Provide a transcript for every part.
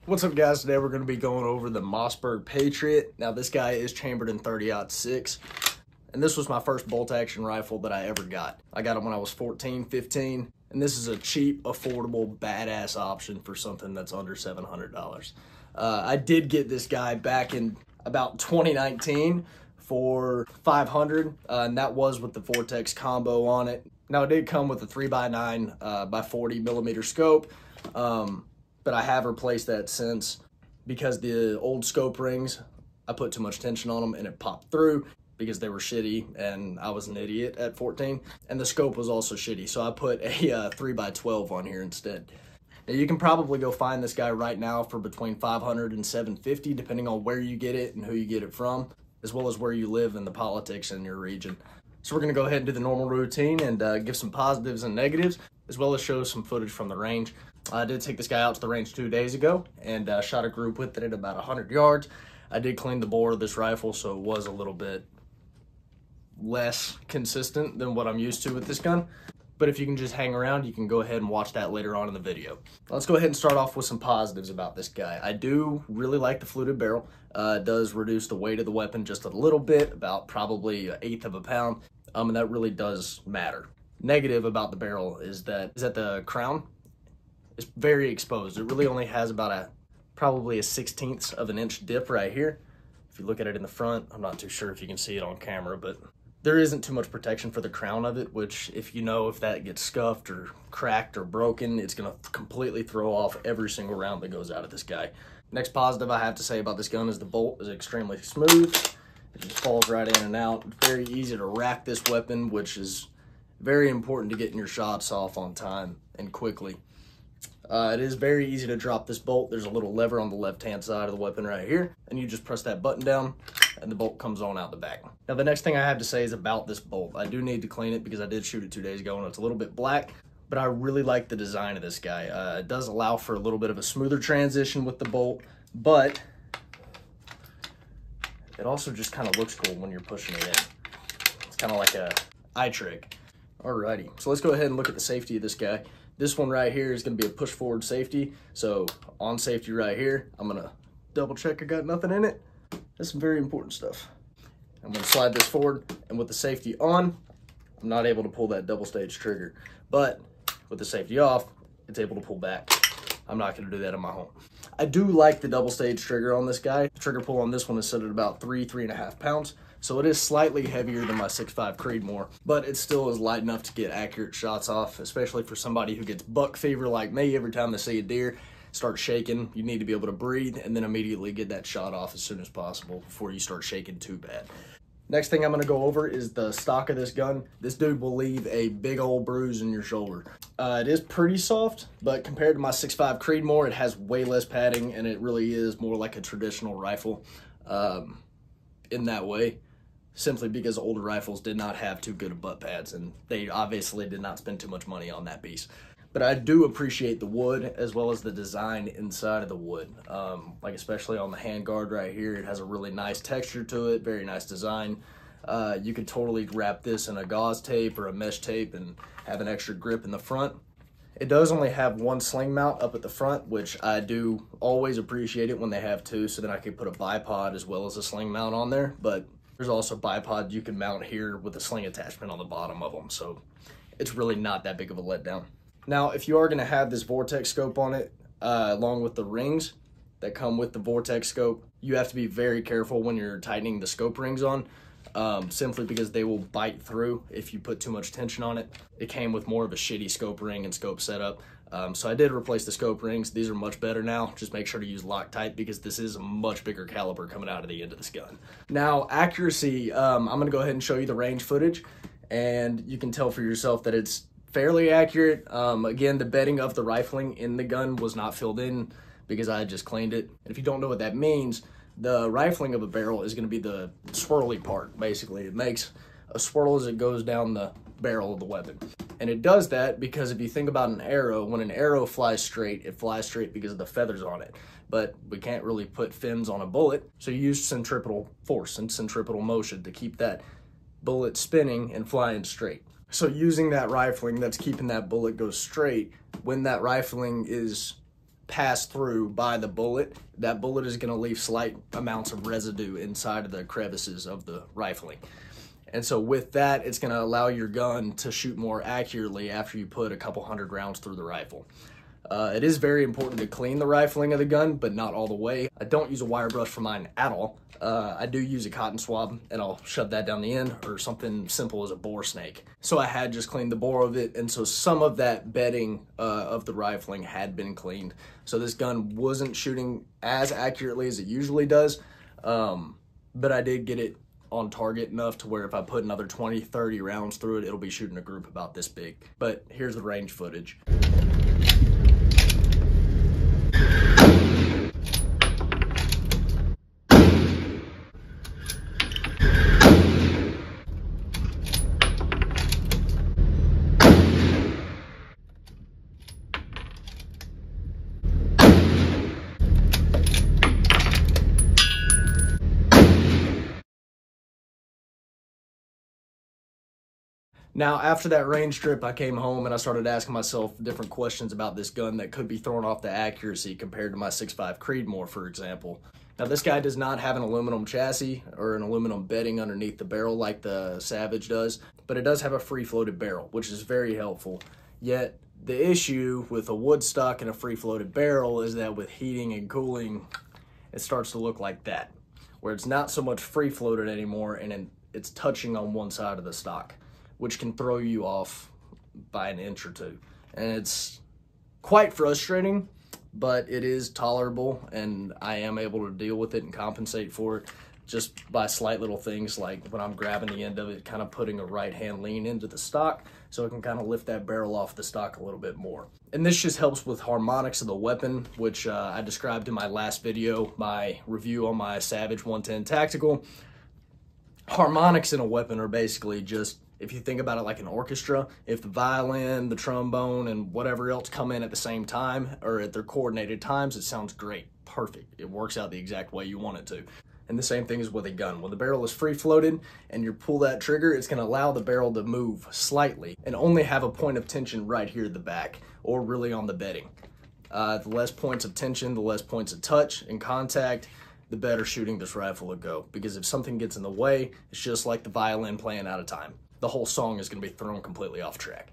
What's up, guys? Today we're going to be going over the Mossberg Patriot. Now this guy is chambered in 30-06, and this was my first bolt action rifle that I ever got. I got it when I was 14, 15, and this is a cheap, affordable, badass option for something that's under $700. I did get this guy back in about 2019 for $500, and that was with the Vortex combo on it. Now it did come with a 3x9 by 40 millimeter scope. But I have replaced that since because the old scope rings, I put too much tension on them and it popped through because they were shitty and I was an idiot at 14. And the scope was also shitty, so I put a 3x12 on here instead. Now you can probably go find this guy right now for between $500 and $750 depending on where you get it and who you get it from, as well as where you live and the politics in your region. So we're gonna go ahead and do the normal routine and give some positives and negatives, as well as show some footage from the range. I did take this guy out to the range 2 days ago and shot a group with it at about 100 yards. I did clean the bore of this rifle, so it was a little bit less consistent than what I'm used to with this gun. But if you can just hang around, you can go ahead and watch that later on in the video. Let's go ahead and start off with some positives about this guy. I do really like the fluted barrel. It does reduce the weight of the weapon just a little bit, about probably 1/8 of a pound, and that really does matter. Negative about the barrel is that the crown is very exposed. It really only has about probably a 1/16 of an inch dip right here. If you look at it in the front, I'm not too sure if you can see it on camera, but there isn't too much protection for the crown of it, which if that gets scuffed or cracked or broken, it's gonna completely throw off every single round that goes out of this guy. Next positive I have to say about this gun is the bolt is extremely smooth. It just falls right in and out. Very easy to rack this weapon, which is very important to getting your shots off on time and quickly. It is very easy to drop this bolt. There's a little lever on the left-hand side of the weapon right here, and you just press that button down, and the bolt comes on out the back. Now, the next thing I have to say is about this bolt. I do need to clean it because I did shoot it 2 days ago, and it's a little bit black, but I really like the design of this guy. It does allow for a little bit of a smoother transition with the bolt, but it also just kind of looks cool when you're pushing it in. It's kind of like a eye trick. Alrighty, so let's go ahead and look at the safety of this guy. This one right here is going to be a push forward safety. So on safety right here, I'm going to double check I got nothing in it. That's some very important stuff. I'm going to slide this forward, and with the safety on, I'm not able to pull that double stage trigger. But with the safety off, it's able to pull back. I'm not going to do that in my home. I do like the double stage trigger on this guy. The trigger pull on this one is set at about 3.5 pounds. So it is slightly heavier than my 6.5 Creedmoor, but it still is light enough to get accurate shots off, especially for somebody who gets buck fever like me. Every time they see a deer start shaking, you need to be able to breathe and then immediately get that shot off as soon as possible before you start shaking too bad. Next thing I'm gonna go over is the stock of this gun. This dude will leave a big old bruise in your shoulder. It is pretty soft, but compared to my 6.5 Creedmoor, it has way less padding, and it really is more like a traditional rifle in that way. Simply because older rifles did not have too good of butt pads, and they obviously did not spend too much money on that piece. But I do appreciate the wood as well as the design inside of the wood. Like especially on the handguard right here, it has a really nice texture to it, very nice design. You could totally wrap this in a gauze tape or a mesh tape and have an extra grip in the front. It does only have one sling mount up at the front, which I do always appreciate it when they have two, so then I could put a bipod as well as a sling mount on there. But there's also bipod you can mount here with a sling attachment on the bottom of them, so it's really not that big of a letdown. Now, if you are going to have this Vortex scope on it, along with the rings that come with the Vortex scope, you have to be very careful when you're tightening the scope rings on, simply because they will bite through if you put too much tension on it. It came with more of a shitty scope ring and scope setup. So I did replace the scope rings. These are much better now. Just make sure to use Loctite because this is a much bigger caliber coming out of the end of this gun. Now, accuracy, I'm gonna go ahead and show you the range footage, and you can tell for yourself that it's fairly accurate. Again, the bedding of the rifling in the gun was not filled in because I had just cleaned it. And if you don't know what that means, the rifling of a barrel is gonna be the swirly part, basically. It makes a swirl as it goes down the barrel of the weapon. And it does that because if you think about an arrow, when an arrow flies straight, it flies straight because of the feathers on it. But we can't really put fins on a bullet, so you use centripetal force and centripetal motion to keep that bullet spinning and flying straight. So using that rifling that's keeping that bullet go straight, when that rifling is passed through by the bullet, that bullet is going to leave slight amounts of residue inside of the crevices of the rifling. And so with that, it's going to allow your gun to shoot more accurately after you put a couple hundred rounds through the rifle. It is very important to clean the rifling of the gun, but not all the way. I don't use a wire brush for mine at all. I do use a cotton swab, and I'll shove that down the end, or something simple as a bore snake. So I had just cleaned the bore of it, and so some of that bedding of the rifling had been cleaned. So this gun wasn't shooting as accurately as it usually does, but I did get it on target enough to where if I put another 20, 30 rounds through it, it'll be shooting a group about this big. But here's the range footage. Now, after that range trip, I came home and I started asking myself different questions about this gun that could be throwing off the accuracy compared to my 6.5 Creedmoor, for example. Now, this guy does not have an aluminum chassis or an aluminum bedding underneath the barrel like the Savage does, but it does have a free-floated barrel, which is very helpful. Yet, the issue with a wood stock and a free-floated barrel is that with heating and cooling, it starts to look like that, where it's not so much free-floated anymore and it's touching on one side of the stock, which can throw you off by an inch or two. And it's quite frustrating, but it is tolerable, and I am able to deal with it and compensate for it just by slight little things like when I'm grabbing the end of it, kind of putting a right hand lean into the stock so it can kind of lift that barrel off the stock a little bit more. And this just helps with harmonics of the weapon, which I described in my last video, my review on my Savage 110 Tactical. Harmonics in a weapon are basically just, if you think about it like an orchestra, if the violin, the trombone, and whatever else come in at the same time or at their coordinated times, it sounds great, perfect. It works out the exact way you want it to. And the same thing is with a gun. When the barrel is free-floated and you pull that trigger, it's going to allow the barrel to move slightly and only have a point of tension right here at the back or really on the bedding. The less points of tension, the less points of touch and contact, the better shooting this rifle will go. Because if something gets in the way, it's just like the violin playing out of time. The whole song is going to be thrown completely off track.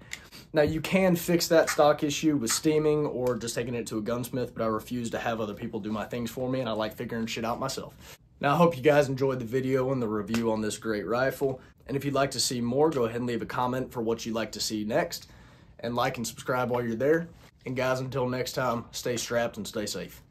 Now, you can fix that stock issue with steaming or just taking it to a gunsmith, but I refuse to have other people do my things for me, and I like figuring shit out myself. Now, I hope you guys enjoyed the video and the review on this great rifle, and if you'd like to see more, go ahead and leave a comment for what you'd like to see next, and like and subscribe while you're there. And guys, until next time, stay strapped and stay safe.